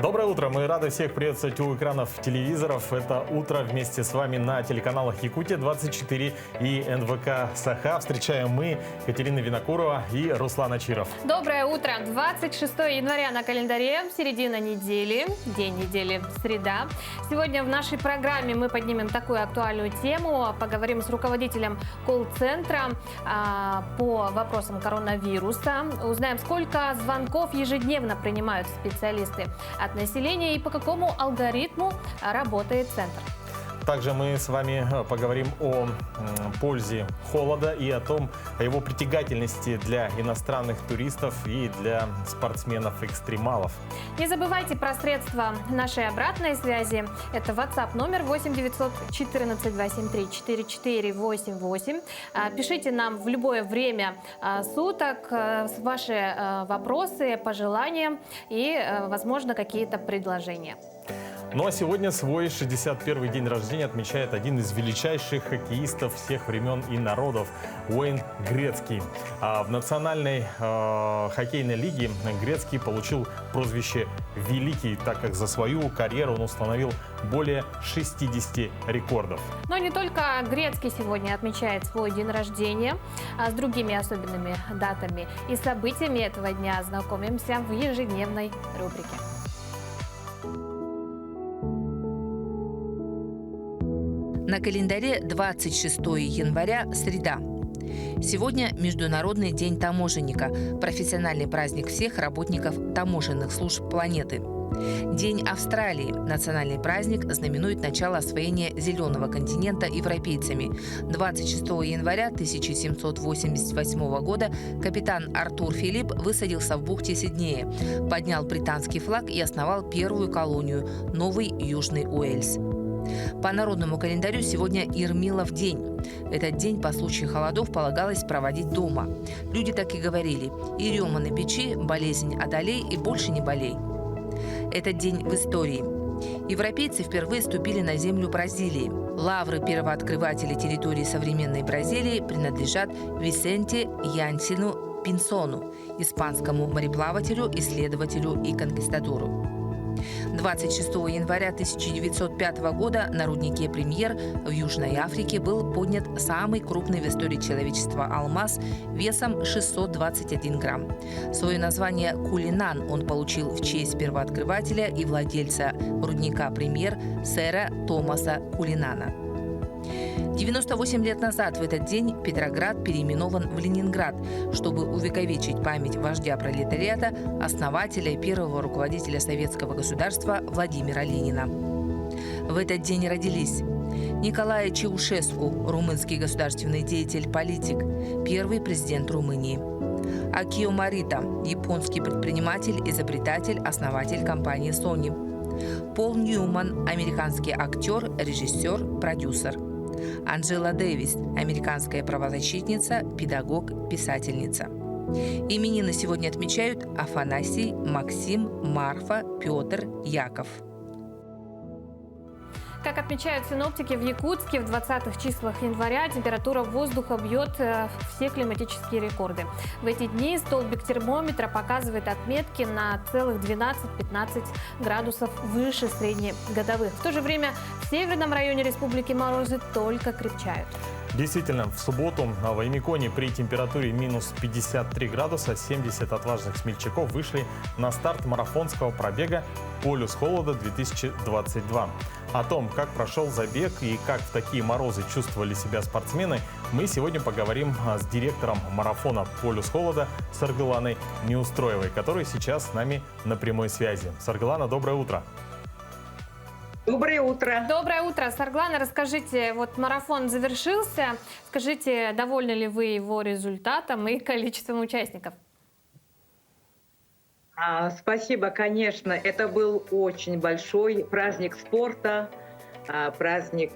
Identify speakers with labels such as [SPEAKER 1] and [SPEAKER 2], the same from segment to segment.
[SPEAKER 1] Доброе утро! Мы рады всех приветствовать у экранов телевизоров. Это утро вместе с вами на телеканалах Якутия-24 и НВК Саха. Встречаем мы, Катерина Винокурова и Руслан Ачиров.
[SPEAKER 2] Доброе утро! 26 января на календаре, середина недели, день недели, среда. Сегодня в нашей программе мы поднимем такую актуальную тему, поговорим с руководителем колл-центра по вопросам коронавируса, узнаем, сколько звонков ежедневно принимают специалисты от населения и по какому алгоритму работает центр.
[SPEAKER 1] Также мы с вами поговорим о пользе холода и о его притягательности для иностранных туристов и для спортсменов-экстремалов.
[SPEAKER 2] Не забывайте про средства нашей обратной связи. Это WhatsApp номер 8 914 273 4488. Пишите нам в любое время суток ваши вопросы, пожелания и, возможно, какие-то предложения.
[SPEAKER 1] Ну а сегодня свой 61-й день рождения отмечает один из величайших хоккеистов всех времен и народов – Уэйн Грецкий. А в национальной хоккейной лиге Грецкий получил прозвище «Великий», так как за свою карьеру он установил более 60 рекордов.
[SPEAKER 2] Но не только Грецкий сегодня отмечает свой день рождения, а с другими особенными датами и событиями этого дня знакомимся в ежедневной рубрике.
[SPEAKER 3] На календаре 26 января, среда. Сегодня Международный день таможенника, профессиональный праздник всех работников таможенных служб планеты. День Австралии, национальный праздник, знаменует начало освоения зеленого континента европейцами. 26 января 1788 года капитан Артур Филипп высадился в бухте Сиднея, поднял британский флаг и основал первую колонию – Новый Южный Уэльс. По народному календарю сегодня Ермилов день. Этот день по случаю холодов полагалось проводить дома. Люди так и говорили: «Ерема на печи, болезнь одолей и больше не болей». Этот день в истории. Европейцы впервые ступили на землю Бразилии. Лавры первооткрывателя территории современной Бразилии принадлежат Висенте Янсину Пинсону, испанскому мореплавателю, исследователю и конкистадору. 26 января 1905 года на руднике Премьер в Южной Африке был поднят самый крупный в истории человечества алмаз весом 621 грамм. Свое название «Кулинан» он получил в честь первооткрывателя и владельца рудника Премьер сэра Томаса Кулинана. 98 лет назад в этот день Петроград переименован в Ленинград, чтобы увековечить память вождя пролетариата, основателя и первого руководителя советского государства Владимира Ленина. В этот день родились Николай Чаушеску, румынский государственный деятель, политик, первый президент Румынии. Акио Морита, японский предприниматель, изобретатель, основатель компании Sony. Пол Ньюман, американский актер, режиссер, продюсер. Анджела Дэвис, американская правозащитница, педагог, писательница. Именины сегодня отмечают Афанасий, Максим, Марфа, Петр, Яков.
[SPEAKER 2] Как отмечают синоптики, в Якутске в 20-х числах января температура воздуха бьет все климатические рекорды. В эти дни столбик термометра показывает отметки на целых 12-15 градусов выше среднегодовых. В то же время в северном районе республики морозы только крепчают.
[SPEAKER 1] Действительно, в субботу в Аймиконе при температуре минус 53 градуса 70 отважных смельчаков вышли на старт марафонского пробега «Полюс холода-2022». О том, как прошел забег и как в такие морозы чувствовали себя спортсмены, мы сегодня поговорим с директором марафона «Полюс холода» Саргыланой Неустроевой, которая сейчас с нами на прямой связи. Саргылана, доброе утро!
[SPEAKER 4] Доброе утро.
[SPEAKER 2] Доброе утро. Сарглана, расскажите, вот марафон завершился. Скажите, довольны ли вы его результатом и количеством участников?
[SPEAKER 4] Спасибо, конечно. Это был очень большой праздник спорта, праздник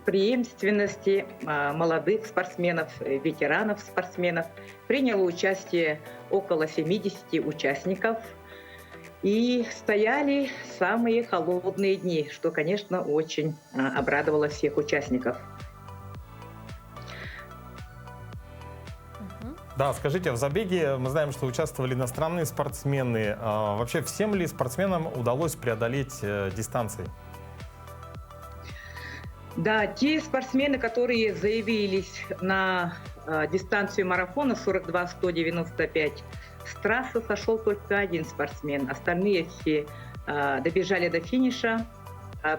[SPEAKER 4] преемственности молодых спортсменов, ветеранов спортсменов. Приняло участие около 70 участников. И стояли самые холодные дни, что, конечно, очень обрадовало всех участников.
[SPEAKER 1] Да, скажите, в забеге мы знаем, что участвовали иностранные спортсмены. Вообще всем ли спортсменам удалось преодолеть дистанции?
[SPEAKER 4] Да, те спортсмены, которые заявились на дистанцию марафона 42-195, с трассы сошел только один спортсмен. Остальные все добежали до финиша.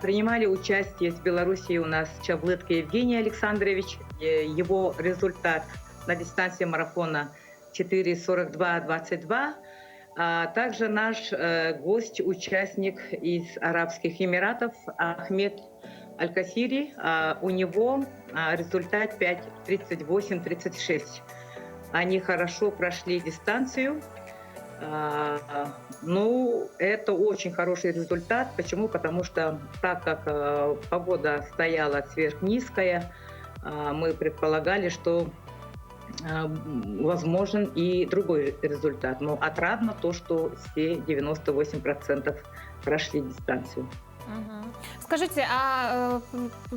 [SPEAKER 4] Принимали участие с Белоруссии у нас Чаблытко Евгений Александрович. Его результат на дистанции марафона 4:42:22. Также наш гость, участник из Арабских Эмиратов Ахмед Аль-Касири. У него результат 5:38:36. Они хорошо прошли дистанцию. Ну, это очень хороший результат. Почему? Потому что так как погода стояла сверхнизкая, мы предполагали, что возможен и другой результат. Но отрадно то, что все 98% прошли дистанцию.
[SPEAKER 2] Скажите, а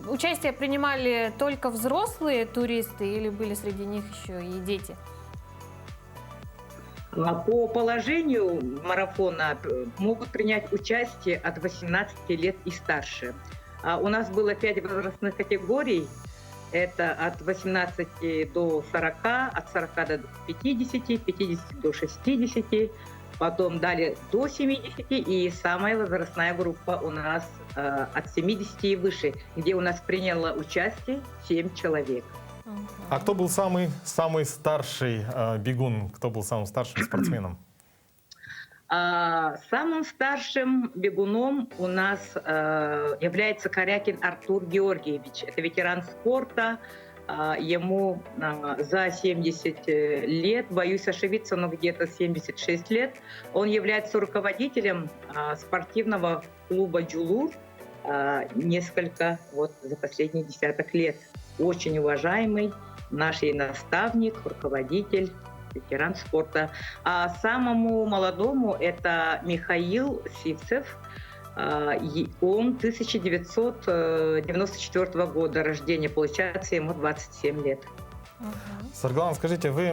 [SPEAKER 2] участие принимали только взрослые туристы или были среди них еще и дети?
[SPEAKER 4] По положению марафона могут принять участие от 18 лет и старше. У нас было 5 возрастных категорий. Это от 18 до 40, от 40 до 50, 50 до 60, потом далее до 70, и самая возрастная группа у нас от 70 и выше, где у нас приняло участие 7 человек.
[SPEAKER 1] А кто был самый старший бегун? Кто был самым старшим спортсменом?
[SPEAKER 4] Самым старшим бегуном у нас является Корякин Артур Георгиевич. Это ветеран спорта. Ему за 70 лет, боюсь ошибиться, но где-то 76 лет. Он является руководителем спортивного клуба «Джулур» несколько за последние десяток лет. Очень уважаемый наш наставник, руководитель, ветеран спорта. А самому молодому это Михаил Сивцев. Он 1994 года рождения, получается, ему 27 лет.
[SPEAKER 1] Саргалан, скажите, вы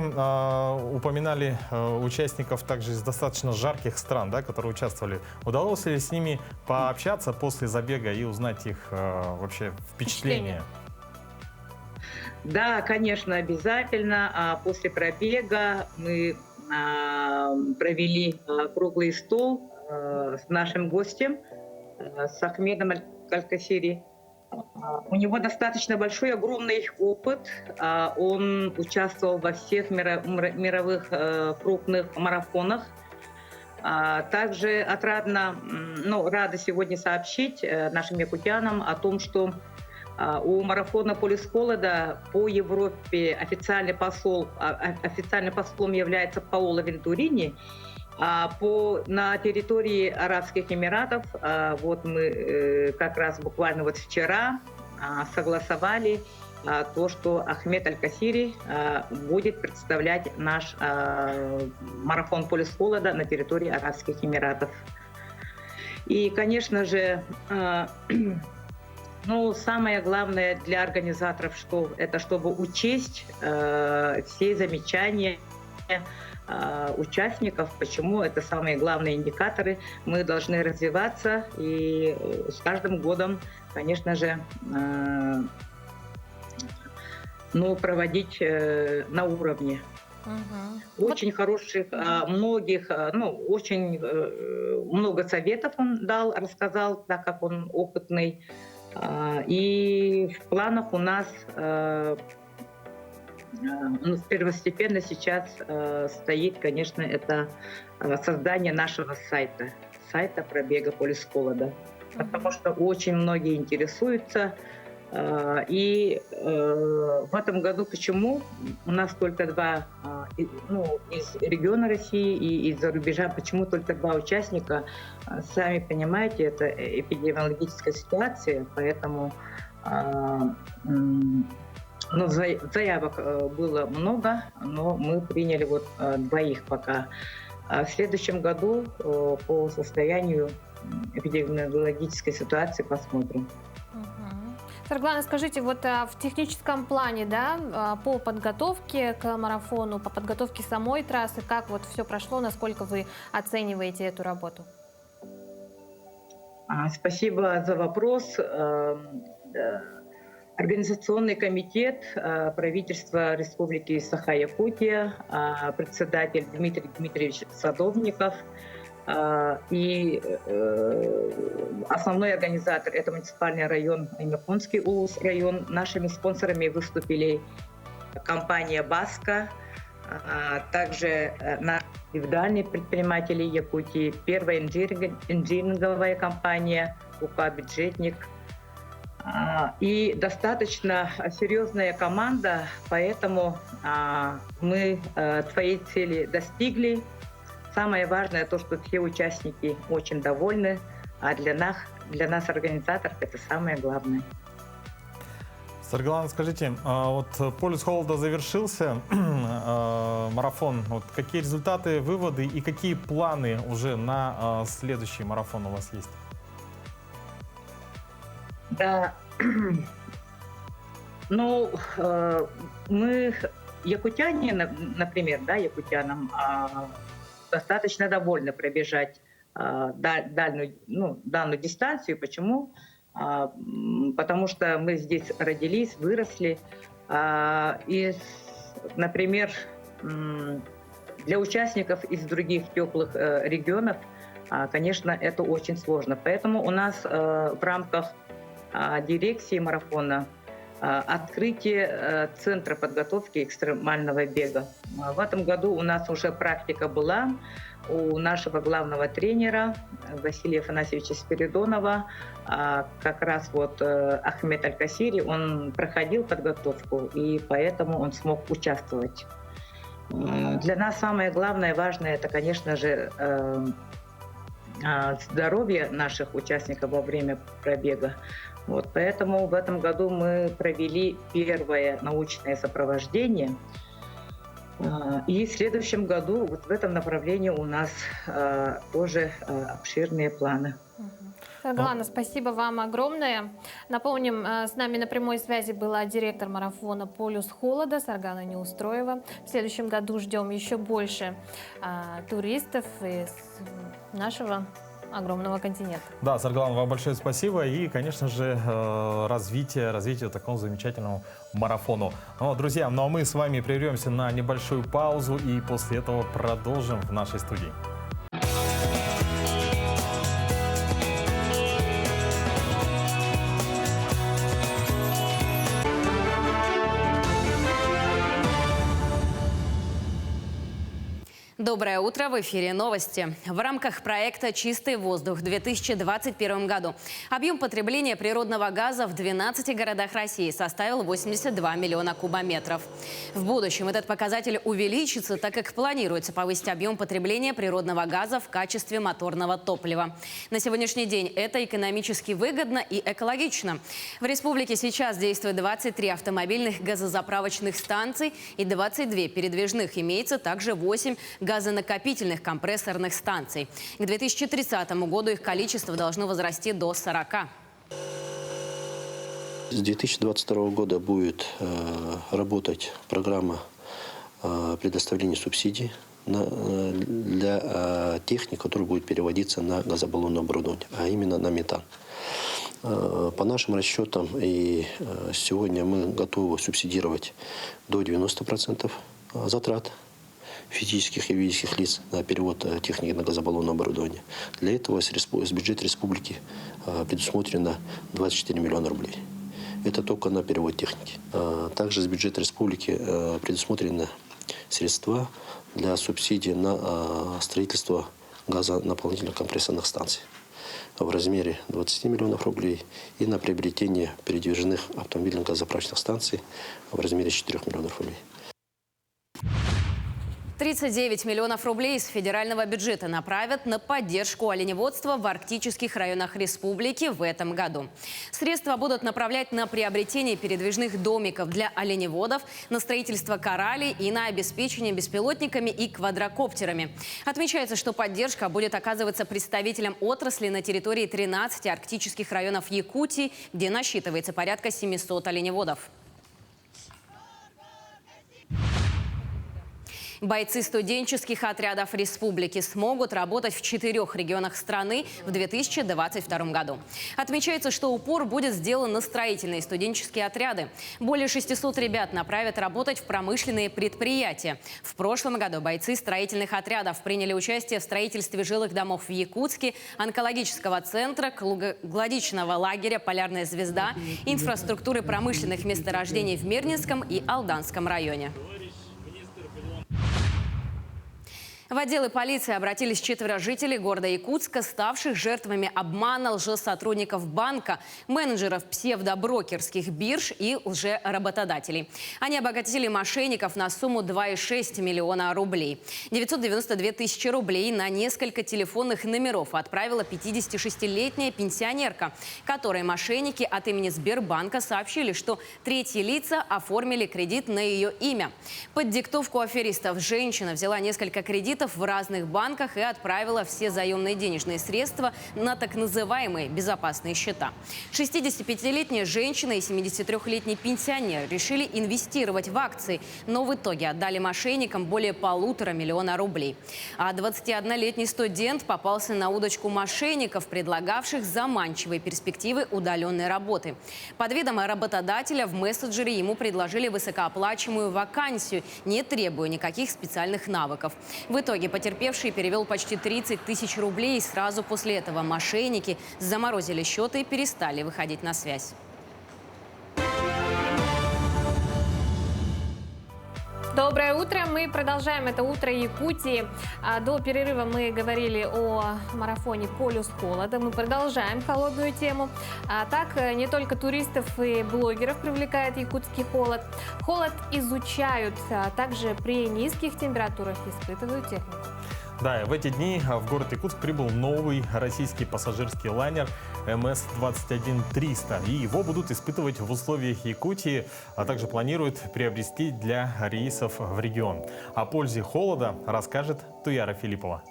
[SPEAKER 1] упоминали участников также из достаточно жарких стран, да, которые участвовали. Удалось ли с ними пообщаться после забега и узнать их вообще впечатления?
[SPEAKER 4] Да, конечно, обязательно. После пробега мы провели круглый стол с нашим гостем, с Ахмедом Аль-Касири. У него достаточно большой, огромный опыт. Он участвовал во всех мировых крупных марафонах. Также рада сегодня сообщить нашим якутянам о том, что у марафона «Полюс холода» по Европе официальным послом является Паоло Вентурини. На территории Арабских Эмиратов мы как раз буквально вчера согласовали то, что Ахмед Аль-Касири будет представлять наш марафон «Полюс холода» на территории Арабских Эмиратов. И, конечно же, самое главное для организаторов, чтобы учесть все замечания участников, почему это самые главные индикаторы. Мы должны развиваться и с каждым годом, конечно же, проводить на уровне. Очень хороших, очень много советов он рассказал, так как он опытный. И в планах у нас первостепенно сейчас стоит, конечно, это создание нашего сайта пробега «Полюс холода», потому что очень многие интересуются. И в этом году почему у нас только два, из региона России и из-за рубежа, почему только 2 участника? Сами понимаете, это эпидемиологическая ситуация, поэтому заявок было много, но мы приняли 2 пока. В следующем году по состоянию эпидемиологической ситуации посмотрим.
[SPEAKER 2] Сарглана, скажите, вот в техническом плане, да, по подготовке к марафону, по подготовке самой трассы, как вот все прошло, насколько вы оцениваете эту работу?
[SPEAKER 4] Спасибо за вопрос. Организационный комитет правительства Республики Саха-Якутия, председатель Дмитрий Дмитриевич Садовников и основной организатор — это муниципальный район Аймяконский Улус район. Нашими спонсорами выступили компания «Баска», также индивидуальные предприниматели Якутии, первая инжиниринговая компания УК «Бюджетник». И достаточно серьезная команда, поэтому мы своей цели достигли. Самое важное то, что все участники очень довольны, а для нас, организаторов, это самое главное.
[SPEAKER 1] Сарглана, скажите, вот полюс холода завершился, марафон. Вот какие результаты, выводы и какие планы уже на следующий марафон у вас есть?
[SPEAKER 4] Да, ну, мы, якутяне, например, да, якутянам достаточно довольны пробежать данную дистанцию. Почему? Потому что мы здесь родились, выросли. И, например, для участников из других теплых регионов, конечно, это очень сложно. Поэтому у нас в рамках дирекции марафона открытие Центра подготовки экстремального бега. В этом году у нас уже практика была у нашего главного тренера Василия Афанасьевича Спиридонова. Как раз вот Ахмед Аль-Касири, он проходил подготовку, и поэтому он смог участвовать. Для нас самое главное, важное, это, конечно же, здоровье наших участников во время пробега. Вот, поэтому в этом году мы провели первое научное сопровождение. И в следующем году вот в этом направлении у нас тоже обширные планы.
[SPEAKER 2] Сарглана, спасибо вам огромное. Напомним, с нами на прямой связи была директор марафона «Полюс холода» Сарглана Неустроева. В следующем году ждем еще больше туристов из нашего огромного континента.
[SPEAKER 1] Да, Сарглана, вам большое спасибо и, конечно же, развитие такому замечательному марафону. Ну, друзья, ну а мы с вами прервемся на небольшую паузу и после этого продолжим в нашей студии.
[SPEAKER 5] Доброе утро, в эфире новости. В рамках проекта «Чистый воздух» в 2021 году объем потребления природного газа в 12 городах России составил 82 миллиона кубометров. В будущем этот показатель увеличится, так как планируется повысить объем потребления природного газа в качестве моторного топлива. На сегодняшний день это экономически выгодно и экологично. В республике сейчас действует 23 автомобильных газозаправочных станций и 22 передвижных. Имеется также 8 газонакопительных компрессорных станций. К 2030 году их количество должно возрасти до 40.
[SPEAKER 6] С 2022 года будет работать программа предоставления субсидий для техник, которые будут переводиться на газобаллонное оборудование, а именно на метан. По нашим расчетам, и сегодня мы готовы субсидировать до 90% затрат физических и юридических лиц на перевод техники на газобаллонное оборудование. Для этого с бюджета республики предусмотрено 24 миллиона рублей. Это только на перевод техники. Также с бюджета республики предусмотрены средства для субсидий на строительство газонаполнительных компрессорных станций в размере 20 миллионов рублей и на приобретение передвижных автомобильных газозаправочных станций в размере 4 миллионов рублей.
[SPEAKER 5] 39 миллионов рублей из федерального бюджета направят на поддержку оленеводства в арктических районах республики в этом году. Средства будут направлять на приобретение передвижных домиков для оленеводов, на строительство кораллей и на обеспечение беспилотниками и квадрокоптерами. Отмечается, что поддержка будет оказываться представителям отрасли на территории 13 арктических районов Якутии, где насчитывается порядка 700 оленеводов. Бойцы студенческих отрядов республики смогут работать в 4 регионах страны в 2022 году. Отмечается, что упор будет сделан на строительные студенческие отряды. Более 600 ребят направят работать в промышленные предприятия. В прошлом году бойцы строительных отрядов приняли участие в строительстве жилых домов в Якутске, онкологического центра, круглогодичного лагеря «Полярная звезда», инфраструктуры промышленных месторождений в Мирнинском и Алданском районе. В отделы полиции обратились 4 жителей города Якутска, ставших жертвами обмана лжесотрудников банка, менеджеров псевдоброкерских бирж и лжеработодателей. Они обогатили мошенников на сумму 2,6 миллиона рублей. 992 тысячи рублей на несколько телефонных номеров отправила 56-летняя пенсионерка, которой мошенники от имени Сбербанка сообщили, что третьи лица оформили кредит на ее имя. Под диктовку аферистов женщина взяла несколько кредитов в разных банках и отправила все заемные денежные средства на так называемые безопасные счета. 65-летняя женщина и 73-летний пенсионер решили инвестировать в акции, но в итоге отдали мошенникам более 1,5 миллиона рублей. А 21-летний студент попался на удочку мошенников, предлагавших заманчивые перспективы удаленной работы. Под видом работодателя в мессенджере ему предложили высокооплачиваемую вакансию, не требуя никаких специальных навыков. В итоге потерпевший перевел почти 30 тысяч рублей. Сразу после этого мошенники заморозили счеты и перестали выходить на связь.
[SPEAKER 2] Доброе утро. Мы продолжаем это утро Якутии. До перерыва мы говорили о марафоне «Полюс холода». Мы продолжаем холодную тему. Так, не только туристов и блогеров привлекает якутский холод. Холод изучают. Также при низких температурах испытывают технику.
[SPEAKER 1] Да, и в эти дни в город Якутск прибыл новый российский пассажирский лайнер МС-21-300. И его будут испытывать в условиях Якутии, а также планируют приобрести для рейсов в регион. О пользе холода расскажет Туяра Филиппова.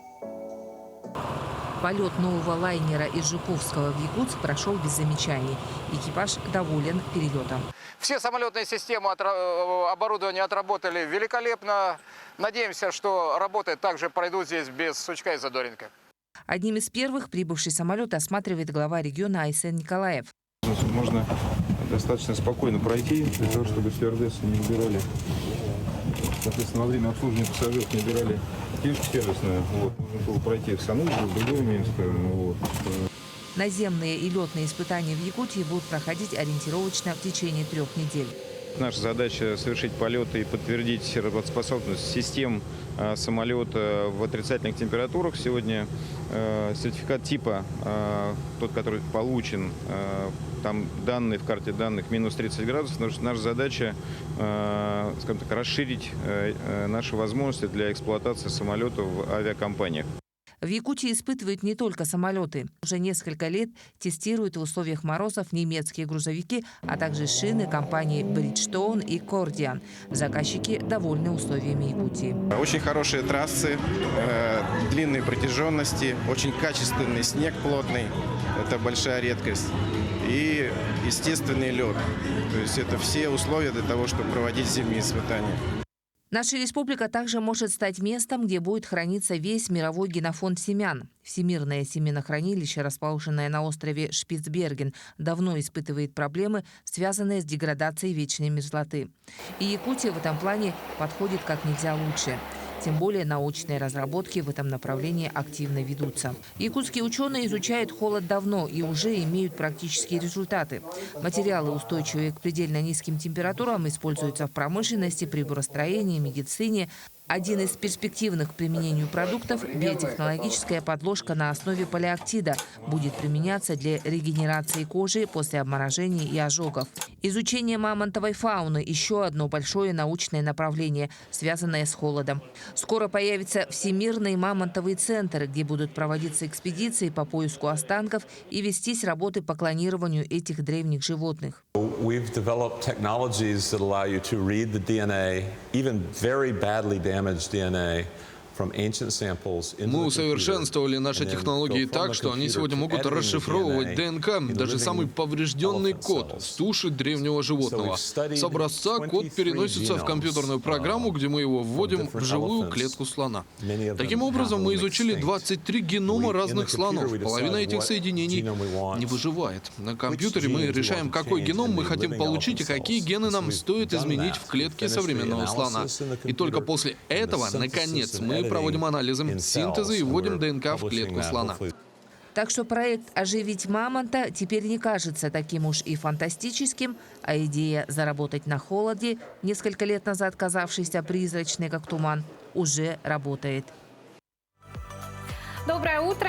[SPEAKER 3] Полет нового лайнера из Жуковского в Якутск прошел без замечаний. Экипаж доволен перелетом.
[SPEAKER 7] Все самолетные системы оборудования отработали великолепно. Надеемся, что работы также пройдут здесь без сучка и задоринка.
[SPEAKER 3] Одним из первых прибывший самолет осматривает глава региона Айсен Николаев.
[SPEAKER 8] Можно достаточно спокойно пройти, для того, чтобы стюардессы не убирали. Соответственно, во время обслуживания пассажиров не убирали книжку сервисную. Можно было пройти в санузел, в другое место.
[SPEAKER 3] Наземные и летные испытания в Якутии будут проходить ориентировочно в течение 3 недель.
[SPEAKER 8] Наша задача совершить полеты и подтвердить работоспособность систем самолета в отрицательных температурах. Сегодня сертификат типа, тот, который получен, там данные в карте данных минус 30 градусов. Наша задача, скажем так, расширить наши возможности для эксплуатации самолетов в авиакомпаниях.
[SPEAKER 3] В Якутии испытывают не только самолеты. Уже несколько лет тестируют в условиях морозов немецкие грузовики, а также шины компаний Bridgestone и Cordian. Заказчики довольны условиями Якутии.
[SPEAKER 9] Очень хорошие трассы, длинные протяженности, очень качественный снег плотный. Это большая редкость. И естественный лед. То есть это все условия для того, чтобы проводить зимние испытания.
[SPEAKER 3] Наша республика также может стать местом, где будет храниться весь мировой генофонд семян. Всемирное семенохранилище, расположенное на острове Шпицберген, давно испытывает проблемы, связанные с деградацией вечной мерзлоты. И Якутия в этом плане подходит как нельзя лучше. Тем более научные разработки в этом направлении активно ведутся. Якутские ученые изучают холод давно и уже имеют практические результаты. Материалы, устойчивые к предельно низким температурам, используются в промышленности, приборостроении, медицине. Один из перспективных к применению продуктов – биотехнологическая подложка на основе полиактида будет применяться для регенерации кожи после обморожений и ожогов. Изучение мамонтовой фауны – еще одно большое научное направление, связанное с холодом. Скоро появится Всемирный мамонтовый центр, где будут проводиться экспедиции по поиску останков и вестись работы по клонированию этих древних животных.
[SPEAKER 10] We've developed technologies that allow you to read the DNA, even very badly damaged DNA,
[SPEAKER 11] Мы усовершенствовали наши технологии так, что они сегодня могут расшифровывать ДНК, даже самый поврежденный код с туши древнего животного. С образца код переносится в компьютерную программу, где мы его вводим в живую клетку слона. Таким образом, мы изучили 23 генома разных слонов. Половина этих соединений не выживает. На компьютере мы решаем, какой геном мы хотим получить и какие гены нам стоит изменить в клетке современного слона. И только после этого, наконец, мы проводим анализы, синтезы и вводим ДНК в клетку слона.
[SPEAKER 3] Так что проект «Оживить мамонта» теперь не кажется таким уж и фантастическим, а идея заработать на холоде, несколько лет назад казавшейся призрачной, как туман, уже работает.
[SPEAKER 2] Доброе утро!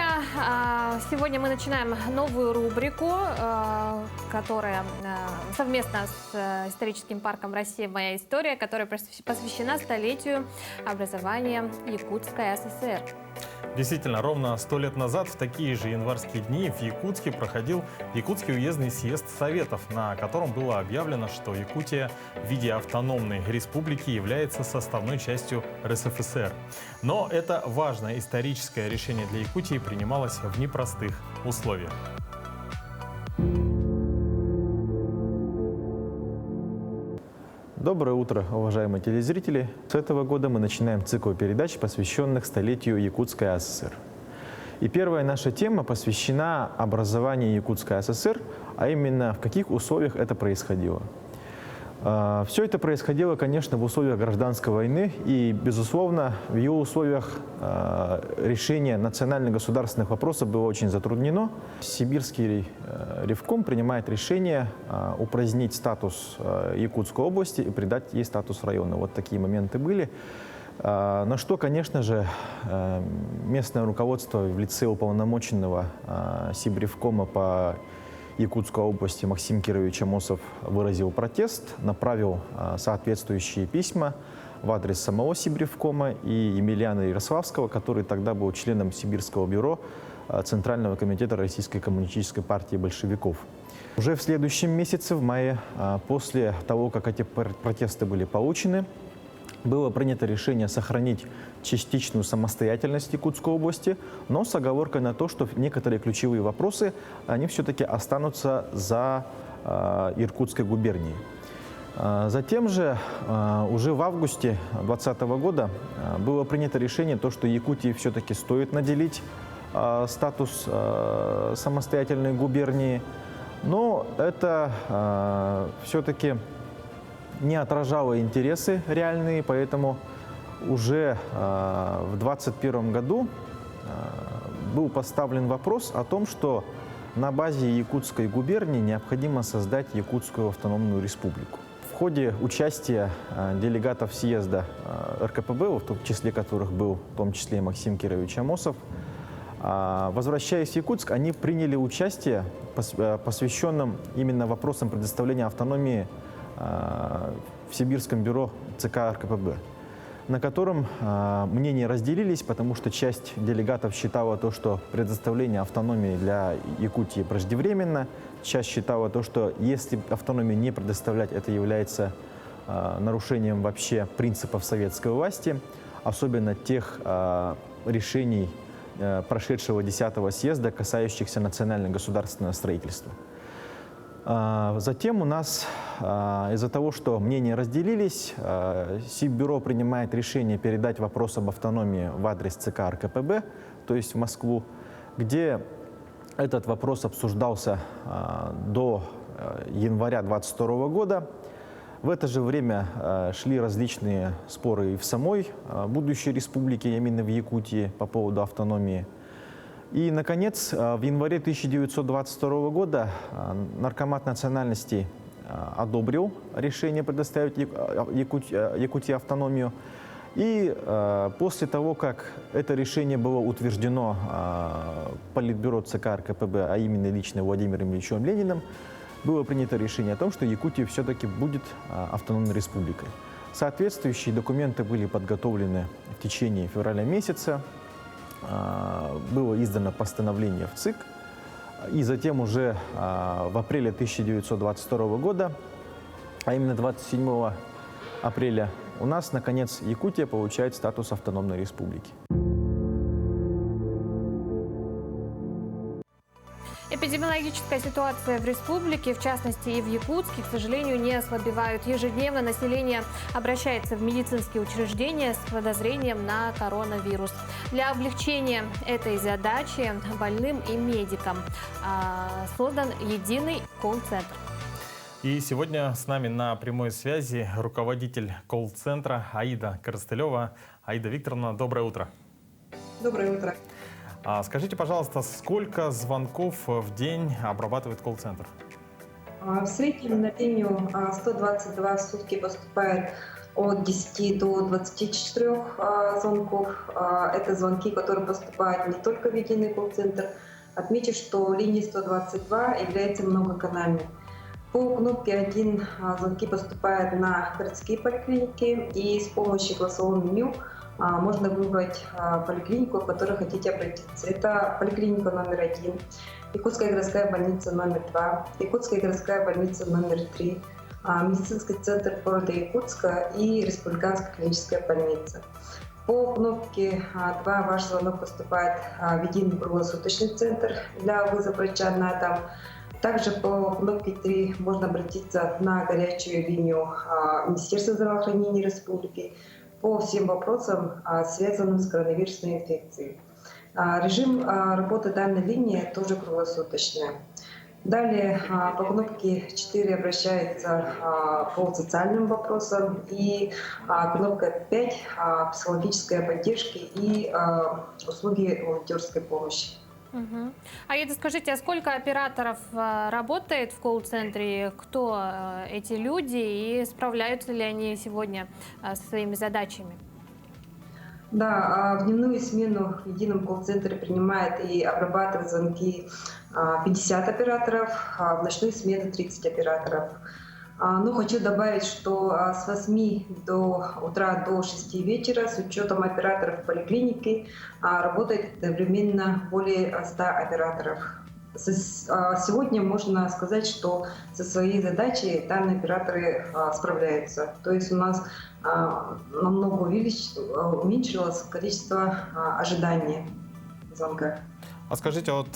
[SPEAKER 2] Сегодня мы начинаем новую рубрику, которая совместно с историческим парком «Россия. Моя история», которая посвящена столетию образования Якутской ССР.
[SPEAKER 1] Действительно, ровно 100 лет назад в такие же январские дни в Якутске проходил Якутский уездный съезд Советов, на котором было объявлено, что Якутия в виде автономной республики является составной частью РСФСР. Но это важное историческое решение для Якутии принималось в непростых условиях.
[SPEAKER 12] Доброе утро, уважаемые телезрители! С этого года мы начинаем цикл передач, посвященных столетию Якутской ССР. И первая наша тема посвящена образованию Якутской ССР, а именно в каких условиях это происходило. Все это происходило, конечно, в условиях гражданской войны, и, безусловно, в ее условиях решение национально-государственных вопросов было очень затруднено. Сибирский ревком принимает решение упразднить статус Якутской области и придать ей статус района. Вот такие моменты были. На что, конечно же, местное руководство в лице уполномоченного Сибревкома по Якутской области Максим Кирович Амосов выразил протест, направил соответствующие письма в адрес самого Сибревкома и Емельяна Ярославского, который тогда был членом Сибирского бюро Центрального комитета Российской коммунистической партии большевиков. Уже в следующем месяце, в мае, после того, как эти протесты были получены, было принято решение сохранить частичную самостоятельность Якутской области, но с оговоркой на то, что некоторые ключевые вопросы, они все-таки останутся за Иркутской губернией. Затем же, уже в августе 2020 года было принято решение, что Якутии все-таки стоит наделить статус самостоятельной губернии, но это все-таки не отражало интересы реальные, поэтому уже в 2021 году был поставлен вопрос о том, что на базе Якутской губернии необходимо создать Якутскую автономную республику. В ходе участия делегатов съезда РКПБ, в том числе которых был в том числе и Максим Кирович Амосов, возвращаясь в Якутск, они приняли участие, посвященном именно вопросам предоставления автономии в Сибирском бюро ЦК РКПБ, на котором мнения разделились, потому что часть делегатов считала то, что предоставление автономии для Якутии преждевременно, часть считала то, что если автономию не предоставлять, это является нарушением вообще принципов советской власти, особенно тех решений прошедшего 10-го съезда, касающихся национально-государственного строительства. Затем у нас, из-за того, что мнения разделились, Сиббюро принимает решение передать вопрос об автономии в адрес ЦК РКПБ, то есть в Москву, где этот вопрос обсуждался до января 2022 года. В это же время шли различные споры и в самой будущей республике, именно в Якутии, по поводу автономии. И, наконец, в январе 1922 года Наркомат национальностей одобрил решение предоставить Якутии автономию. И после того, как это решение было утверждено Политбюро ЦК РКПБ, а именно лично Владимиром Ильичем Лениным, было принято решение о том, что Якутия все-таки будет автономной республикой. Соответствующие документы были подготовлены в течение февраля месяца. Было издано постановление в ЦИК. И затем уже в апреле 1922 года, а именно 27 апреля, у нас, наконец, Якутия получает статус автономной республики.
[SPEAKER 2] Эпидемиологическая ситуация в республике, в частности и в Якутске, к сожалению, не ослабевают. Ежедневно население обращается в медицинские учреждения с подозрением на коронавирус. Для облегчения этой задачи больным и медикам создан единый колл-центр.
[SPEAKER 1] И сегодня с нами на прямой связи руководитель колл-центра Аида Коростылева. Аида Викторовна, доброе утро.
[SPEAKER 13] Доброе утро.
[SPEAKER 1] Скажите, пожалуйста, сколько звонков в день обрабатывает колл-центр?
[SPEAKER 13] В среднем на линию 122 в сутки поступает от 10 до 24 звонков. Это звонки, которые поступают не только в единый колл-центр. Отмечу, что линия 122 является многоканальной. По кнопке 1 звонки поступают на городские поликлиники, и с помощью голосового меню можно выбрать поликлинику, в которой хотите обратиться. Это поликлиника номер 1, Якутская городская больница номер 2, Якутская городская больница номер 3, медицинский центр города Якутска и Республиканская клиническая больница. По кнопке 2 ваш звонок поступает в единый круглосуточный центр для вызова врача на дом. Также по кнопке 3 можно обратиться на горячую линию Министерства здравоохранения Республики по всем вопросам, связанным с коронавирусной инфекцией. Режим работы данной линии тоже круглосуточный. Далее по кнопке 4 обращается по социальным вопросам, и кнопка 5 – психологическая поддержка и услуги волонтерской помощи.
[SPEAKER 2] Аида, скажите, а сколько операторов работает в колл-центре? Кто эти люди и справляются ли они сегодня со своими задачами?
[SPEAKER 13] Да, в дневную смену в едином колл-центре принимает и обрабатывает звонки 50 операторов, а в ночную смену 30 операторов. Но хочу добавить, что с 8 утра до 6 вечера с учетом операторов поликлиники работает одновременно более 100 операторов. Сегодня можно сказать, что со своей задачей данные операторы справляются. То есть у нас намного уменьшилось количество ожидания звонка.
[SPEAKER 1] А скажите, вот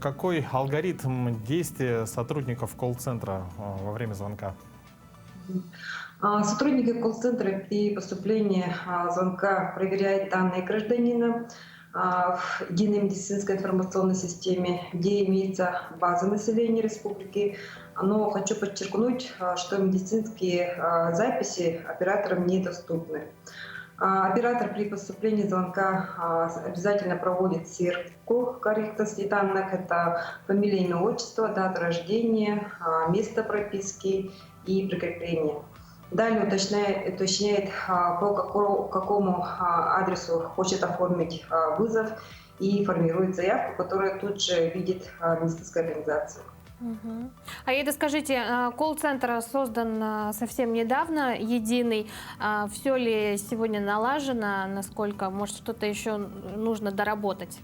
[SPEAKER 1] какой алгоритм действия сотрудников колл-центра во время звонка?
[SPEAKER 13] Сотрудники колл-центра при поступлении звонка проверяют данные гражданина в единой медицинской информационной системе, где имеется база населения республики. Но хочу подчеркнуть, что медицинские записи операторам недоступны. Оператор при поступлении звонка обязательно проводит сверку корректности данных. Это фамилия, имя, отчество, дата рождения, место прописки и прикрепления. Далее уточняет, по какому адресу хочет оформить вызов, и формирует заявку, которую тут же видит медицинская организация.
[SPEAKER 2] Аида, скажите, колл-центр создан совсем недавно, единый. Все ли сегодня налажено? Насколько? Может, что-то еще нужно доработать?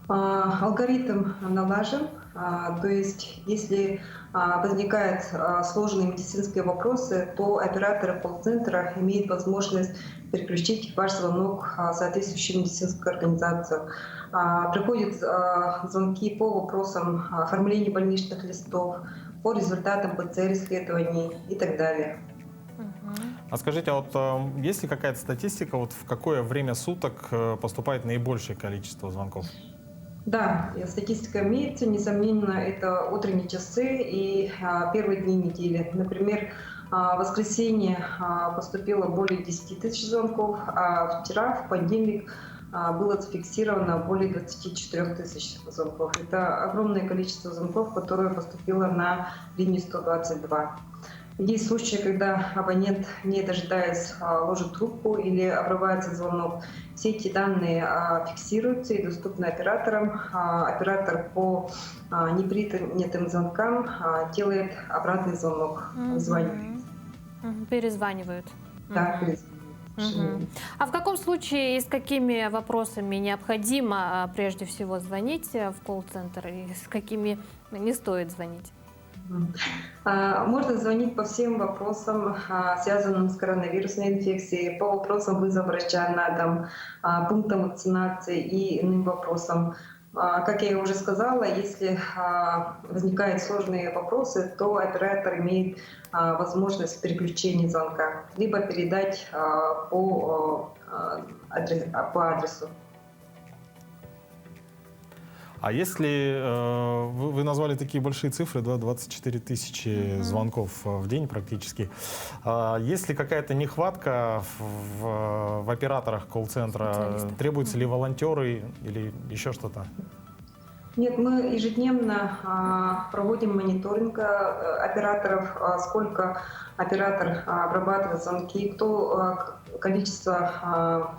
[SPEAKER 13] Алгоритм налажен. То есть, если возникают сложные медицинские вопросы, то операторы колл-центра имеют возможность переключить ваш звонок в соответствующую медицинскую организацию. Приходят звонки по вопросам оформления больничных листов, по результатам ПЦР-исследований и так далее.
[SPEAKER 1] А скажите, а вот есть ли какая-то статистика, вот в какое время суток поступает наибольшее количество звонков?
[SPEAKER 13] Да, статистика имеется, несомненно, это утренние часы и первые дни недели. Например, в воскресенье поступило более 10 тысяч звонков, а вчера, в понедельник, было зафиксировано более 24 тысяч звонков. Это огромное количество звонков, которое поступило на линию 122. Есть случаи, когда абонент, не дожидаясь, ложит трубку или обрывается звонок. Все эти данные фиксируются и доступны операторам. Оператор по непринятым звонкам делает обратный звонок, звонит.
[SPEAKER 2] Перезванивают.
[SPEAKER 13] Да, перезванивают.
[SPEAKER 2] А в каком случае и с какими вопросами необходимо прежде всего звонить в колл-центр и с какими не стоит звонить?
[SPEAKER 13] Можно звонить по всем вопросам, связанным с коронавирусной инфекцией, по вопросам вызова врача на дом, пунктам вакцинации и иным вопросам. Как я уже сказала, если возникают сложные вопросы, то оператор имеет возможность переключения звонка, либо передать по адресу.
[SPEAKER 1] А если вы назвали такие большие цифры, да, 24 тысячи звонков в день практически, есть ли какая-то нехватка в операторах колл-центра? Требуются ли волонтеры или еще что-то?
[SPEAKER 13] Нет, мы ежедневно проводим мониторинг операторов, сколько оператор обрабатывает звонки, количество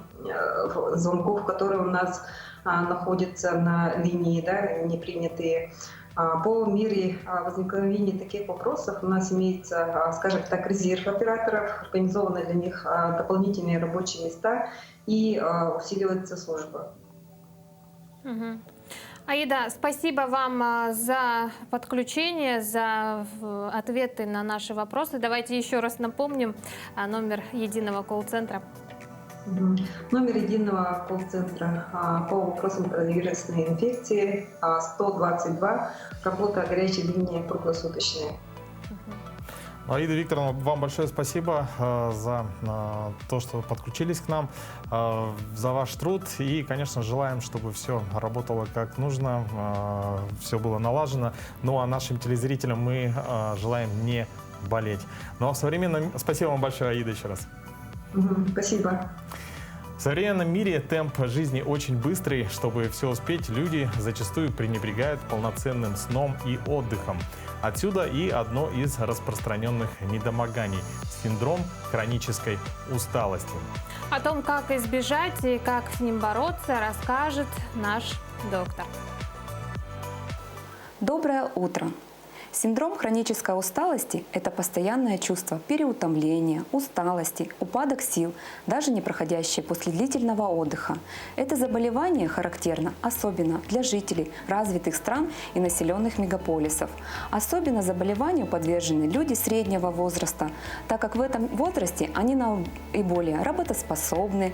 [SPEAKER 13] звонков, которые у нас находятся на линии, да, не принятые. По мере возникновения таких вопросов у нас имеется, скажем так, резерв операторов, организованы для них дополнительные рабочие места и усиливается служба.
[SPEAKER 2] Аида, спасибо вам за подключение, за ответы на наши вопросы. Давайте еще раз напомним номер единого колл-центра.
[SPEAKER 13] Номер единого колл-центра по вопросам коронавирусной инфекции 122. Работа горячей линии круглосуточная.
[SPEAKER 1] Аида Викторовна, вам большое спасибо за то, что подключились к нам, за ваш труд. И, конечно, желаем, чтобы все работало как нужно, все было налажено. Ну а нашим телезрителям мы желаем не болеть. Ну а в современном... Спасибо вам большое, Аида, еще раз.
[SPEAKER 13] Спасибо.
[SPEAKER 1] В современном мире темп жизни очень быстрый. Чтобы все успеть, люди зачастую пренебрегают полноценным сном и отдыхом. Отсюда и одно из распространенных недомоганий – синдром хронической усталости.
[SPEAKER 2] О том, как избежать и как с ним бороться, расскажет наш доктор.
[SPEAKER 14] Доброе утро! Синдром хронической усталости – это постоянное чувство переутомления, усталости, упадок сил, даже не проходящее после длительного отдыха. Это заболевание характерно особенно для жителей развитых стран и населенных мегаполисов. Особенно заболеванию подвержены люди среднего возраста, так как в этом возрасте они наиболее работоспособны,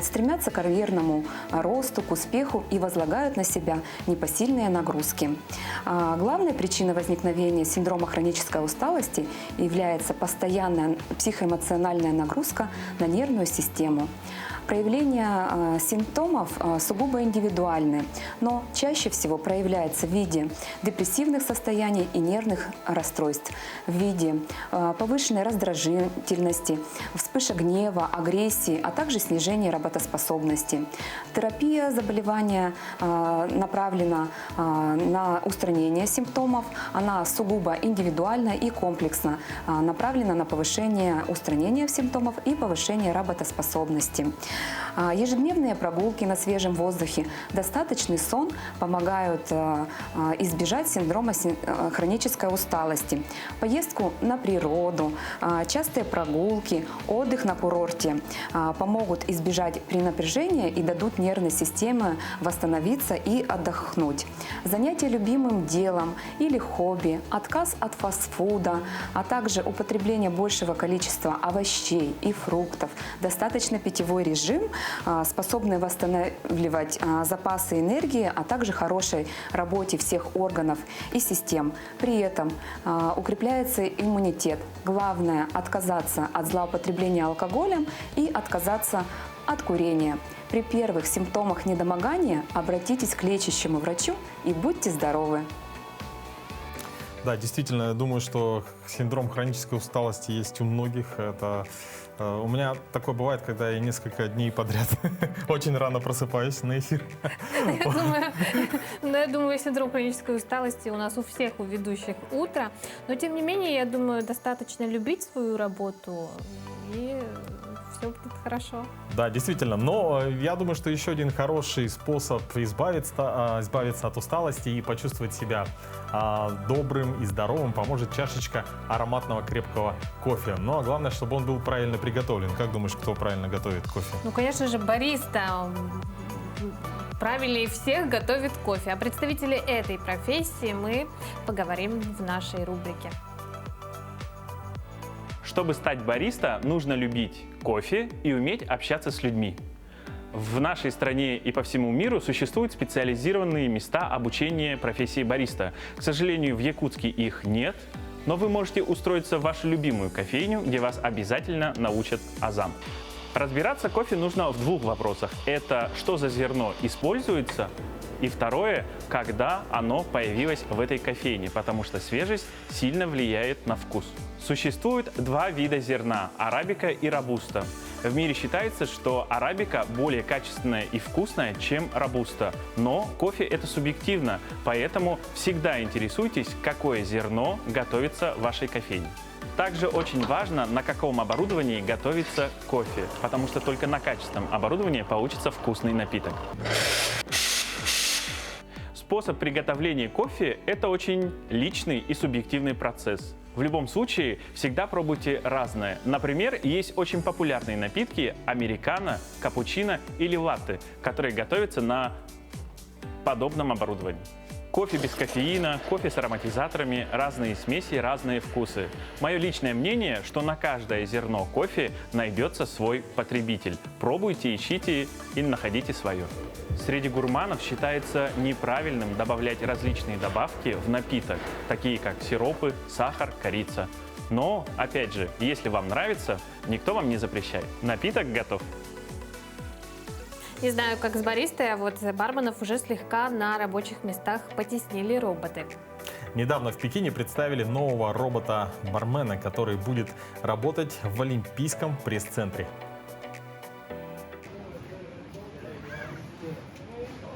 [SPEAKER 14] стремятся к карьерному росту, к успеху и возлагают на себя непосильные нагрузки. Главной причиной возникновения синдрома хронической усталости является постоянная психоэмоциональная нагрузка на нервную систему. Проявления симптомов сугубо индивидуальны, но чаще всего проявляется в виде депрессивных состояний и нервных расстройств, в виде повышенной раздражительности, вспышек гнева, агрессии, а также снижения работоспособности. Терапия заболевания направлена на устранение симптомов, она сугубо индивидуальна и комплексно направлена на повышение устранения симптомов и повышение работоспособности. Ежедневные прогулки на свежем воздухе, достаточный сон помогают избежать синдрома хронической усталости. Поездку на природу, частые прогулки, отдых на курорте помогут избежать перенапряжения и дадут нервной системе восстановиться и отдохнуть. Занятие любимым делом или хобби, отказ от фастфуда, а также употребление большего количества овощей и фруктов, достаточно питьевой режим, способны восстанавливать запасы энергии, а также хорошей работе всех органов и систем. При этом укрепляется иммунитет. Главное – отказаться от злоупотребления алкоголем и отказаться от курения. При первых симптомах недомогания обратитесь к лечащему врачу и будьте здоровы.
[SPEAKER 1] Да, действительно, я думаю, что синдром хронической усталости есть у многих. У меня такое бывает, когда я несколько дней подряд очень рано просыпаюсь на эфир.
[SPEAKER 2] Я думаю, синдром хронической усталости у нас у всех, у ведущих утро. Но, тем не менее, я думаю, достаточно любить свою работу, и все будет хорошо.
[SPEAKER 1] Да, действительно. Но я думаю, что еще один хороший способ избавиться от усталости и почувствовать себя добрым и здоровым поможет чашечка ароматного крепкого кофе. Ну, а главное, чтобы он был правильно приготовлен. Как думаешь, кто правильно готовит кофе?
[SPEAKER 2] Ну, конечно же, бариста правильнее всех готовит кофе. О представителе этой профессии мы поговорим в нашей рубрике.
[SPEAKER 15] Чтобы стать бариста, нужно любить кофе и уметь общаться с людьми. В нашей стране и по всему миру существуют специализированные места обучения профессии бариста. К сожалению, в Якутске их нет, но вы можете устроиться в вашу любимую кофейню, где вас обязательно научат азам. Разбираться кофе нужно в двух вопросах. Это что за зерно используется, и второе, когда оно появилось в этой кофейне, потому что свежесть сильно влияет на вкус. Существует два вида зерна – арабика и робуста. В мире считается, что арабика более качественная и вкусная, чем робуста. Но кофе – это субъективно, поэтому всегда интересуйтесь, какое зерно готовится в вашей кофейне. Также очень важно, на каком оборудовании готовится кофе, потому что только на качественном оборудовании получится вкусный напиток. Способ приготовления кофе – это очень личный и субъективный процесс. В любом случае, всегда пробуйте разное. Например, есть очень популярные напитки – американо, капучино или латте, которые готовятся на подобном оборудовании. Кофе без кофеина, кофе с ароматизаторами, разные смеси, разные вкусы. Мое личное мнение, что на каждое зерно кофе найдется свой потребитель. Пробуйте, ищите и находите свое. Среди гурманов считается неправильным добавлять различные добавки в напиток, такие как сиропы, сахар, корица. Но, опять же, если вам нравится, никто вам не запрещает. Напиток готов.
[SPEAKER 2] Не знаю, как с баристой, а вот барменов уже слегка на рабочих местах потеснили роботы.
[SPEAKER 1] Недавно в Пекине представили нового робота-бармена, который будет работать в Олимпийском пресс-центре.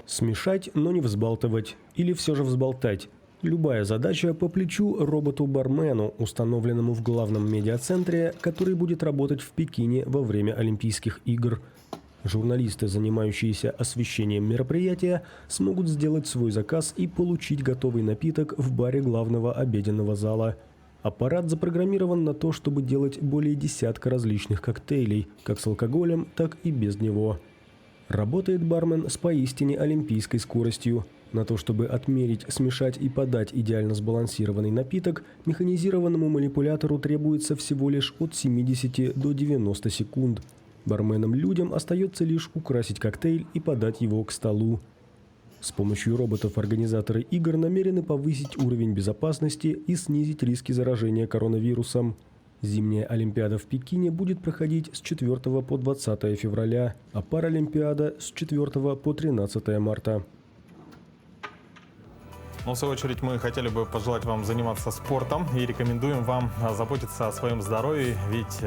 [SPEAKER 16] Смешать, но не взбалтывать. Или все же взболтать. Любая задача по плечу роботу-бармену, установленному в главном медиацентре, который будет работать в Пекине во время Олимпийских игр. Журналисты, занимающиеся освещением мероприятия, смогут сделать свой заказ и получить готовый напиток в баре главного обеденного зала. Аппарат запрограммирован на то, чтобы делать более десятка различных коктейлей, как с алкоголем, так и без него. Работает бармен с поистине олимпийской скоростью. На то, чтобы отмерить, смешать и подать идеально сбалансированный напиток, механизированному манипулятору требуется всего лишь от 70 до 90 секунд. Барменам-людям остается лишь украсить коктейль и подать его к столу. С помощью роботов организаторы игр намерены повысить уровень безопасности и снизить риски заражения коронавирусом. Зимняя Олимпиада в Пекине будет проходить с 4 по 20 февраля, а Паралимпиада с 4 по 13 марта.
[SPEAKER 1] Но в свою очередь мы хотели бы пожелать вам заниматься спортом и рекомендуем вам заботиться о своем здоровье, ведь,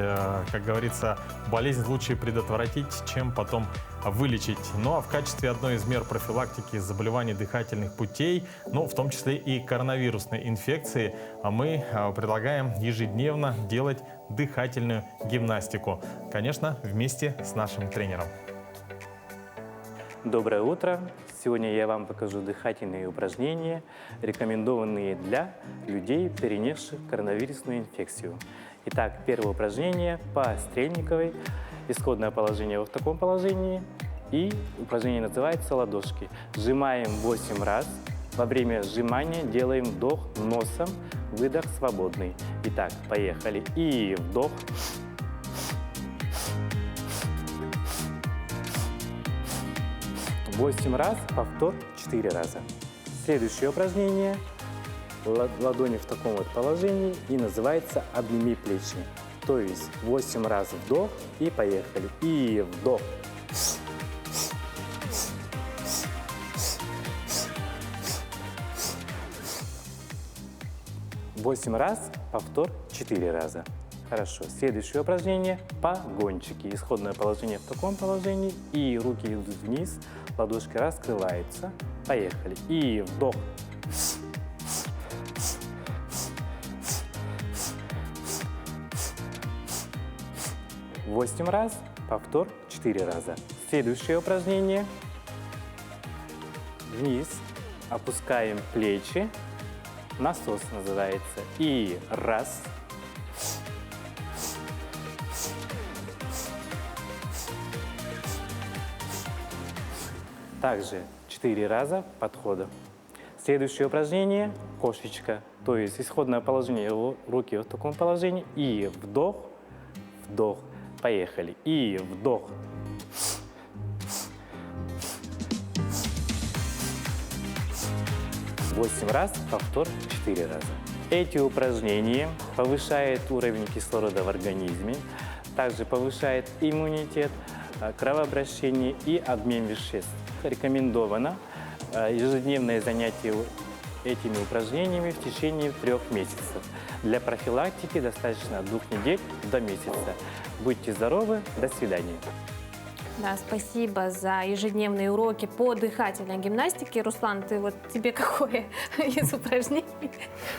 [SPEAKER 1] как говорится, болезнь лучше предотвратить, чем потом вылечить. Ну а в качестве одной из мер профилактики заболеваний дыхательных путей, в том числе и коронавирусной инфекции, мы предлагаем ежедневно делать дыхательную гимнастику. Конечно, вместе с нашим тренером.
[SPEAKER 17] Доброе утро! Сегодня я вам покажу дыхательные упражнения, рекомендованные для людей, перенесших коронавирусную инфекцию. Итак, первое упражнение по Стрельниковой. Исходное положение вот в таком положении. И упражнение называется ладошки. Сжимаем 8 раз. Во время сжимания делаем вдох носом, выдох свободный. Итак, поехали. И вдох. 8 раз, повтор 4 раза. Следующее упражнение. Ладони в таком вот положении и называется «Обними плечи». То есть 8 раз вдох и поехали. И вдох. 8 раз, повтор 4 раза. Хорошо. Следующее упражнение – погончики. Исходное положение в таком положении. И руки идут вниз, ладошки раскрываются. Поехали. И вдох. Восемь раз, повтор 4 раза. Следующее упражнение. Вниз. Опускаем плечи. Насос называется. И раз. Также 4 раза подхода. Следующее упражнение – кошечка. То есть исходное положение, руки в таком положении. И вдох, вдох. Поехали. И вдох. Восемь раз, повтор 4 раза. Эти упражнения повышают уровень кислорода в организме, также повышает иммунитет, кровообращение и обмен веществ. Рекомендовано ежедневное занятие этими упражнениями в течение 3 месяцев. Для профилактики достаточно 2 недель до месяца. Будьте здоровы, до свидания.
[SPEAKER 2] Да, спасибо за ежедневные уроки по дыхательной гимнастике. Руслан, тебе какое из упражнений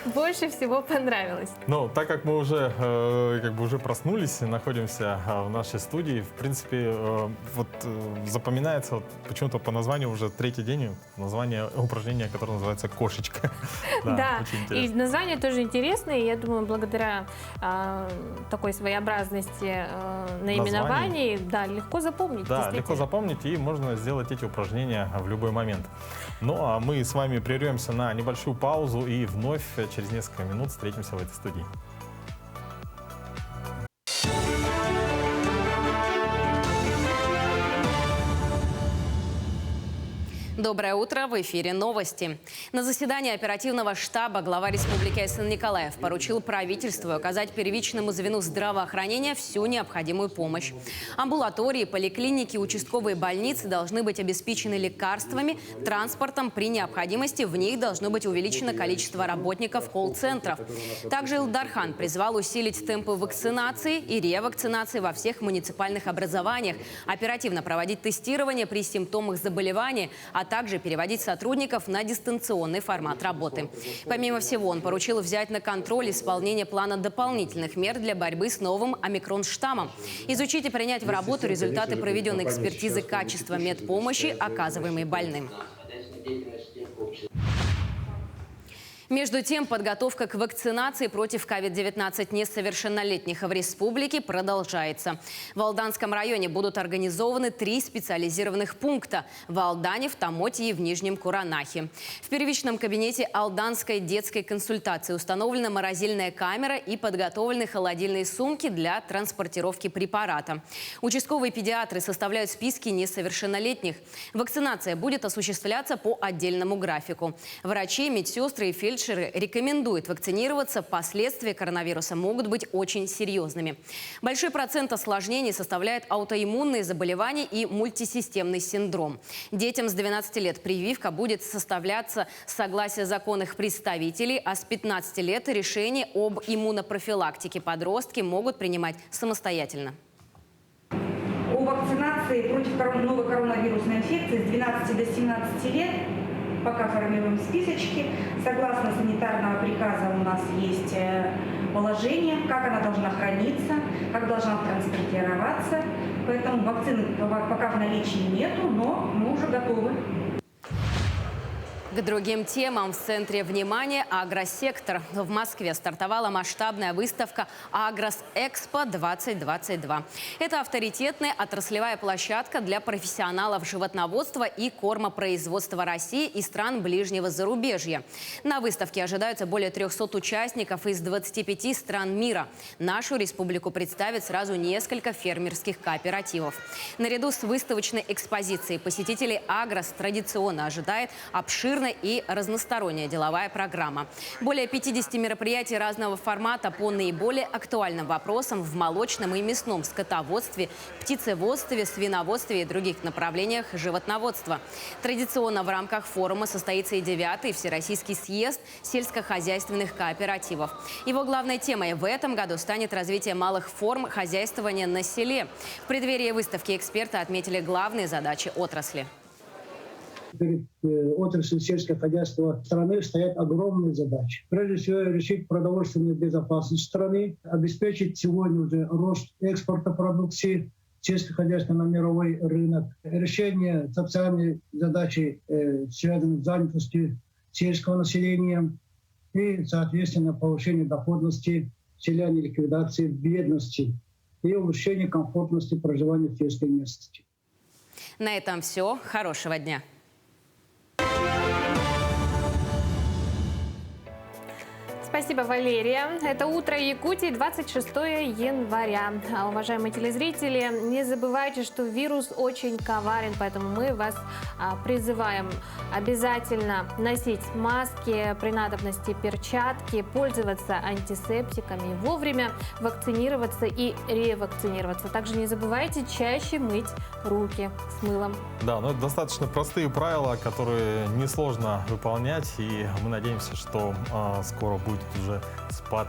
[SPEAKER 2] больше всего понравилось?
[SPEAKER 1] Ну, так как мы уже проснулись, находимся в нашей студии, в принципе, запоминается почему-то по названию уже 3-й день название упражнения, которое называется «Кошечка».
[SPEAKER 2] Да, и название тоже интересное. Я думаю, благодаря такой своеобразности наименований, да, легко запомнить.
[SPEAKER 1] Да, легко запомнить, и можно сделать эти упражнения в любой момент. Ну, а мы с вами прервемся на небольшую паузу и вновь через несколько минут встретимся в этой студии.
[SPEAKER 5] Доброе утро, в эфире новости. На заседании оперативного штаба глава Республики Айсан Николаев поручил правительству оказать первичному звену здравоохранения всю необходимую помощь. Амбулатории, поликлиники, участковые больницы должны быть обеспечены лекарствами, транспортом. При необходимости в них должно быть увеличено количество работников колл-центров. Также Илдархан призвал усилить темпы вакцинации и ревакцинации во всех муниципальных образованиях, оперативно проводить тестирование при симптомах заболевания, а также переводить сотрудников на дистанционный формат работы. Помимо всего, он поручил взять на контроль исполнение плана дополнительных мер для борьбы с новым омикрон-штаммом, изучить и принять в работу результаты проведенной экспертизы качества медпомощи, оказываемой больным. Между тем, подготовка к вакцинации против COVID-19 несовершеннолетних в республике продолжается. В Алданском районе будут организованы 3 специализированных пункта – в Алдане, в Тамоте и в Нижнем Куранахе. В первичном кабинете Алданской детской консультации установлена морозильная камера и подготовлены холодильные сумки для транспортировки препарата. Участковые педиатры составляют списки несовершеннолетних. Вакцинация будет осуществляться по отдельному графику. Врачи, медсестры и фельдшеры рекомендуют вакцинироваться. Последствия коронавируса могут быть очень серьезными. Большой процент осложнений составляет аутоиммунные заболевания и мультисистемный синдром. Детям с 12 лет прививка будет составляться с согласия законных представителей, а с 15 лет решение об иммунопрофилактике подростки могут принимать самостоятельно.
[SPEAKER 18] О вакцинации против новой коронавирусной инфекции с 12 до 17 лет пока формируем списочки. Согласно санитарного приказа у нас есть положение, как она должна храниться, как должна транспортироваться. Поэтому вакцины пока в наличии нету, но мы уже готовы.
[SPEAKER 5] К другим темам в центре внимания агросектор. В Москве стартовала масштабная выставка «Агрос-Экспо-2022». Это авторитетная отраслевая площадка для профессионалов животноводства и кормопроизводства России и стран ближнего зарубежья. На выставке ожидаются более 300 участников из 25 стран мира. Нашу республику представят сразу несколько фермерских кооперативов. Наряду с выставочной экспозицией посетителей «Агрос» традиционно ожидает обширный обширная и разносторонняя деловая программа. Более 50 мероприятий разного формата по наиболее актуальным вопросам в молочном и мясном скотоводстве, птицеводстве, свиноводстве и других направлениях животноводства. Традиционно в рамках форума состоится и 9-й Всероссийский съезд сельскохозяйственных кооперативов. Его главной темой в этом году станет развитие малых форм хозяйствования на селе. В преддверии выставки эксперты отметили главные задачи отрасли.
[SPEAKER 19] Перед отраслью сельского хозяйства страны стоят огромные задачи. Прежде всего, решить продовольственную безопасность страны, обеспечить сегодня уже рост экспорта продукции сельского хозяйства на мировой рынок, решение социальной задачи, связанной с занятостью сельского населения и, соответственно, повышение доходности селян, ликвидации бедности и улучшение комфортности проживания в сельской местности.
[SPEAKER 5] На этом все. Хорошего дня.
[SPEAKER 2] Спасибо, Валерия. Это «Утро Якутии», 26 января. Уважаемые телезрители, не забывайте, что вирус очень коварен, поэтому мы вас призываем обязательно носить маски, при надобности перчатки, пользоваться антисептиками, вовремя вакцинироваться и ревакцинироваться. Также не забывайте чаще мыть руки с мылом.
[SPEAKER 1] Да, но это достаточно простые правила, которые несложно выполнять, и мы надеемся, что скоро будет уже спад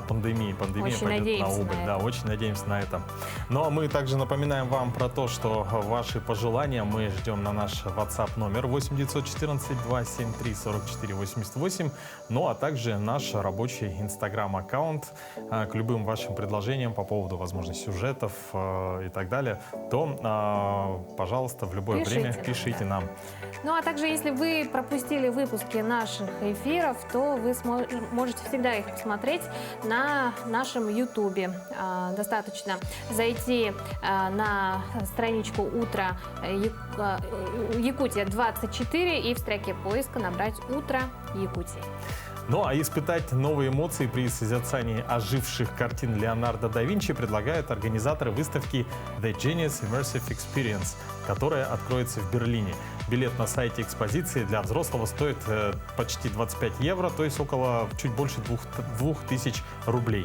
[SPEAKER 1] пандемии. Пандемия
[SPEAKER 2] очень
[SPEAKER 1] пойдет на убыль. Да, очень надеемся на это. Ну а мы также напоминаем вам про то, что ваши пожелания мы ждем на наш WhatsApp номер 8 914 273 44 88. Ну а также наш рабочий Instagram-аккаунт. К любым вашим предложениям по поводу, возможно, сюжетов и так далее, то, пожалуйста, в любое время пишите нам.
[SPEAKER 2] Ну а также, если вы пропустили выпуски наших эфиров, то вы можете всегда их посмотреть на нашем Ютубе. Достаточно зайти на страничку «Утро Якутия 24» и в строке поиска набрать «Утро Якутии».
[SPEAKER 1] Ну а испытать новые эмоции при созерцании оживших картин Леонардо да Винчи предлагают организаторы выставки The Genius Immersive Experience, которая откроется в Берлине. Билет на сайте экспозиции для взрослого стоит почти 25 евро, то есть около чуть больше 2000 рублей.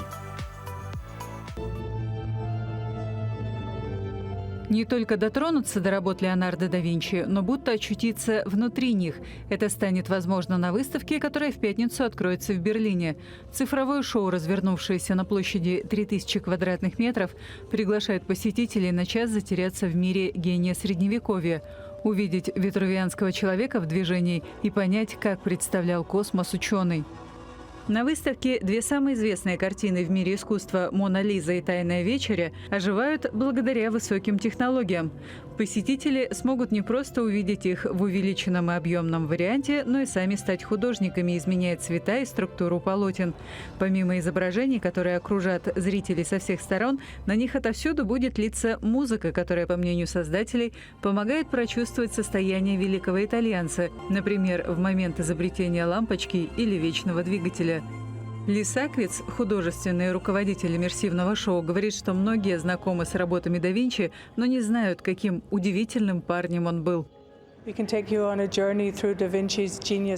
[SPEAKER 20] Не только дотронуться до работ Леонардо да Винчи, но будто очутиться внутри них. Это станет возможно на выставке, которая в пятницу откроется в Берлине. Цифровое шоу, развернувшееся на площади 3000 квадратных метров, приглашает посетителей на час затеряться в мире гения Средневековья, увидеть витрувианского человека в движении и понять, как представлял космос ученый. На выставке две самые известные картины в мире искусства «Мона Лиза» и «Тайная вечеря» оживают благодаря высоким технологиям. Посетители смогут не просто увидеть их в увеличенном и объемном варианте, но и сами стать художниками, изменяя цвета и структуру полотен. Помимо изображений, которые окружат зрителей со всех сторон, на них отовсюду будет литься музыка, которая, по мнению создателей, помогает прочувствовать состояние великого итальянца, например, в момент изобретения лампочки или вечного двигателя. Ли Саквиц, художественный руководитель иммерсивного шоу, говорит, что многие знакомы с работами да Винчи, но не знают, каким удивительным парнем он был.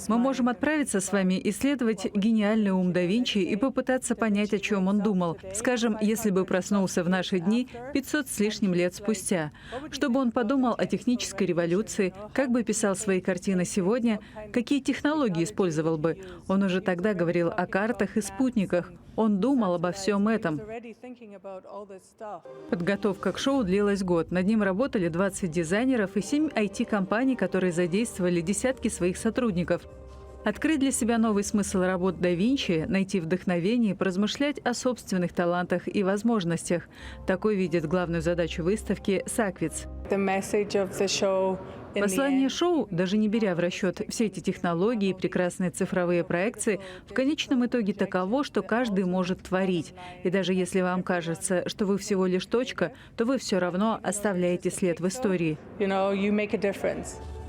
[SPEAKER 20] Мы можем отправиться с вами исследовать гениальный ум да Винчи и попытаться понять, о чем он думал. Скажем, если бы проснулся в наши дни 500 с лишним лет спустя. Что бы он подумал о технической революции, как бы писал свои картины сегодня, какие технологии использовал бы. Он уже тогда говорил о картах и спутниках. Он думал обо всем этом. Подготовка к шоу длилась год. Над ним работали 20 дизайнеров и 7 IT-компаний, которые задействовали десятки своих сотрудников. Открыть для себя новый смысл работ да Винчи, найти вдохновение и поразмышлять о собственных талантах и возможностях. Такой видит главную задачу выставки Саквиц. Послание шоу, даже не беря в расчет все эти технологии и прекрасные цифровые проекции, в конечном итоге таково, что каждый может творить. И даже если вам кажется, что вы всего лишь точка, то вы все равно оставляете след в истории.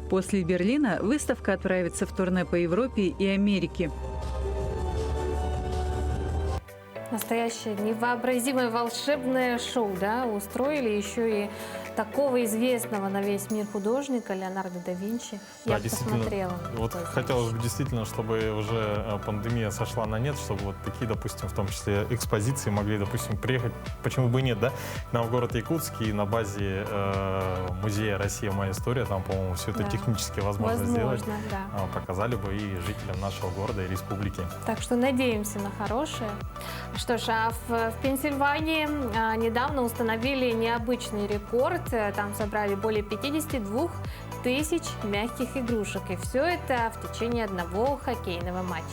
[SPEAKER 20] После Берлина выставка отправится в турне по Европе и Америке.
[SPEAKER 2] Настоящее невообразимое волшебное шоу, да, устроили еще и такого известного на весь мир художника Леонардо да Винчи.
[SPEAKER 1] Да,
[SPEAKER 2] Я посмотрела.
[SPEAKER 1] Вот хотелось бы действительно, чтобы уже пандемия сошла на нет, чтобы вот такие, допустим, в том числе экспозиции могли, допустим, приехать, почему бы и нет, да, к нам в город Якутск и на базе музея «Россия. Моя история», там, по-моему, все это технически возможно сделать.
[SPEAKER 2] Да.
[SPEAKER 1] Показали бы и жителям нашего города и республики.
[SPEAKER 2] Так что надеемся на хорошее. Что ж, а в Пенсильвании недавно установили необычный рекорд. Там собрали более 52 тысяч мягких игрушек. И все это в течение одного хоккейного матча.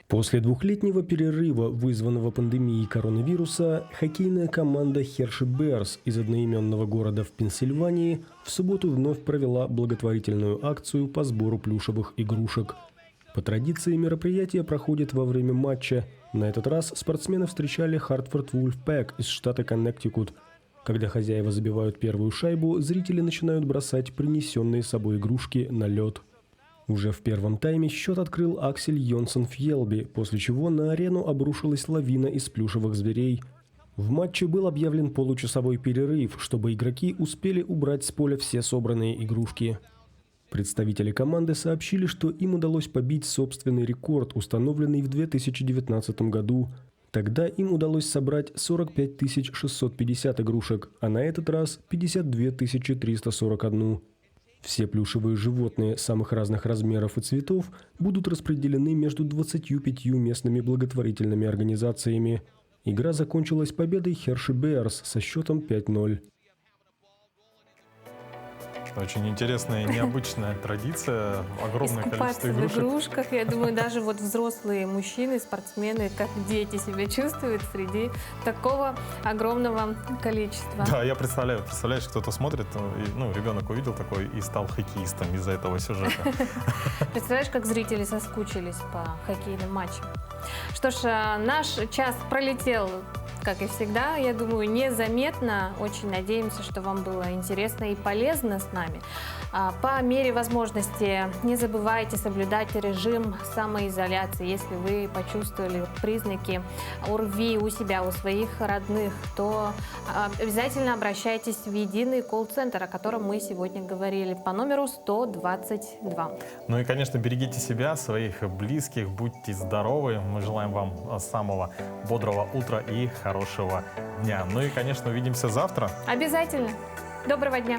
[SPEAKER 16] После двухлетнего перерыва, вызванного пандемией коронавируса, хоккейная команда Hershey Bears из одноименного города в Пенсильвании в субботу вновь провела благотворительную акцию по сбору плюшевых игрушек. По традиции мероприятие проходит во время матча. На этот раз спортсмены встречали Hartford Wolfpack из штата Коннектикут. Когда хозяева забивают первую шайбу, зрители начинают бросать принесенные с собой игрушки на лед. Уже в первом тайме счет открыл Аксель Йонсон Фьелби, после чего на арену обрушилась лавина из плюшевых зверей. В матче был объявлен получасовой перерыв, чтобы игроки успели убрать с поля все собранные игрушки. Представители команды сообщили, что им удалось побить собственный рекорд, установленный в 2019 году. Тогда им удалось собрать 45 650 игрушек, а на этот раз 52 341. Все плюшевые животные самых разных размеров и цветов будут распределены между 25 местными благотворительными организациями. Игра закончилась победой Hershey Bears со счетом 5-0.
[SPEAKER 1] Очень интересная, необычная традиция, огромное количество игрушек.
[SPEAKER 2] В игрушках, я думаю, даже вот взрослые мужчины, спортсмены, как дети себя чувствуют среди такого огромного количества.
[SPEAKER 1] Да, я представляешь, кто-то смотрит, ребенок увидел такой и стал хоккеистом из-за этого сюжета.
[SPEAKER 2] Представляешь, как зрители соскучились по хоккейным матчам. Что ж, наш час пролетел, как и всегда, я думаю, незаметно. Очень надеемся, что вам было интересно и полезно с нами. По мере возможности не забывайте соблюдать режим самоизоляции. Если вы почувствовали признаки ОРВИ у себя, у своих родных, то обязательно обращайтесь в единый колл-центр, о котором мы сегодня говорили, по номеру 122.
[SPEAKER 1] Ну и, конечно, берегите себя, своих близких, будьте здоровы. Мы желаем вам самого бодрого утра и хорошего дня. Ну и, конечно, увидимся завтра.
[SPEAKER 2] Обязательно. Доброго дня.